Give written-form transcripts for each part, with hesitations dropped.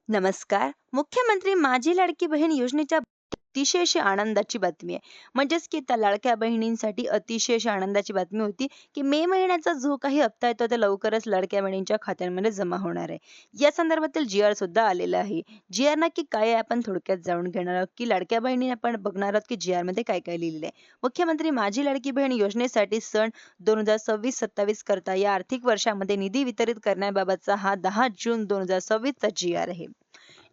नमस्कार. मुख्यमंत्री माझी लाडकी बहीण योजनेच्या अतिशय अशी आनंदाची बातमी आहे. म्हणजेच की त्या लाडक्या बहिणींसाठी अतिशय अशी आनंदाची बातमी होती, की मे महिन्याचा जो काही हप्ता येतो, ते लवकरच लाडक्या बहिणींच्या खात्यांमध्ये जमा होणार आहे. या संदर्भातील जी-आर सुद्धा आलेला आहे. जी-आर नक्की काय आहे? आपण थोडक्यात जाणून घेणार आहोत, की लाडक्या बहिणी आपण बघणार आहोत, की जी-आरमध्ये काय-काय लिहिलेलं आहे. मुख्यमंत्री माझी लाडकी बहीण योजनेसाठी सन 2026-27 करता या आर्थिक वर्षामध्ये निधी वितरित करण्याबाबतचा हा 10 जून 2026 चा जी-आर आहे.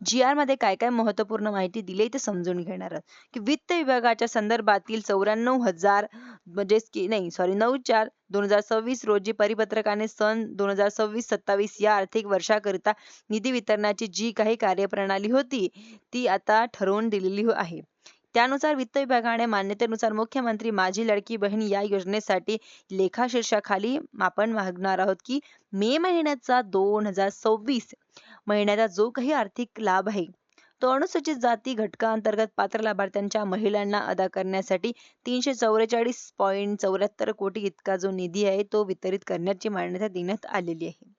जी-आरमध्ये काय-काय महत्त्वपूर्ण माहिती दिली ते समजून घेणार आहोत, की वित्त विभागाच्या संदर्भातील 94,000 म्हणजेच की नाही सॉरी 9/4/2026 रोजी परिपत्रकाने सन 2026-27 या आर्थिक वर्षाकरिता निधी वितरणाची जी काही कार्यप्रणाली होती, ती आता ठरवून दिलेली आहे. त्यानुसार वित्त विभागाने मान्यतेनुसार मुख्यमंत्री माझी लाडकी बहीण या योजनेसाठी लेखाशीर्षाखाली आपण मागणार आहोत, की मे महिन्याचा 2026 महिन्याचा जो काही आर्थिक लाभ आहे, तो अनुसूचित जाती घटकाअंतर्गत पात्र लाभार्थ्यांच्या महिलांना अदा करण्यासाठी 344.74 कोटी इतका जो निधी आहे, तो वितरित करण्याची मान्यता देण्यात आलेली आहे.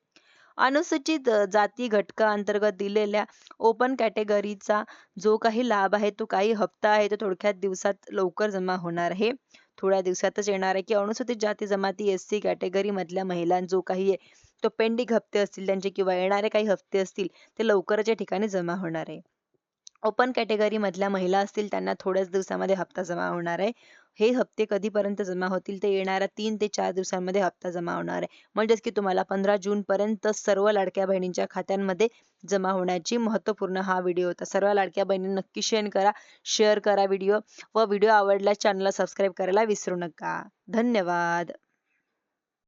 अनुसूचित जाती घटकाअंतर्गत दिलेल्या ओपन कॅटेगरीचा जो काही लाभ आहे, तो काही हप्ता आहे, तो थोडक्यात दिवसात लवकर जमा होणार आहे. थोड्या दिवसातच येणार आहे, की अनुसूचित जाती जमाती एस-सी कॅटेगरीमधल्या महिलां जो काही आहे, तो पेंडिंग हप्ते असतील त्यांचे किंवा येणारे काही हप्ते असतील, ते लवकरच या ठिकाणी जमा होणार आहे. ओपन कॅटेगरीमधल्या महिला असतील त्यांना थोड्याच दिवसामध्ये हप्ता जमा होणार आहे. हे हप्ते कधीपर्यंत जमा होतील ते येणाऱ्या 3 ते 4 दिवसांमध्ये हप्ता जमा होणार आहे. म्हणजेच की तुम्हाला 15 जूनपर्यंत सर्व लाडक्या बहिणींच्या खात्यांमध्ये जमा होण्याची महत्त्वपूर्ण हा व्हिडिओ होता. सर्व लाडक्या बहिणींना नक्की शेअर करा व्हिडिओ व व्हिडिओ आवडल्यास चॅनलला सबस्क्राईब करायला विसरू नका. धन्यवाद.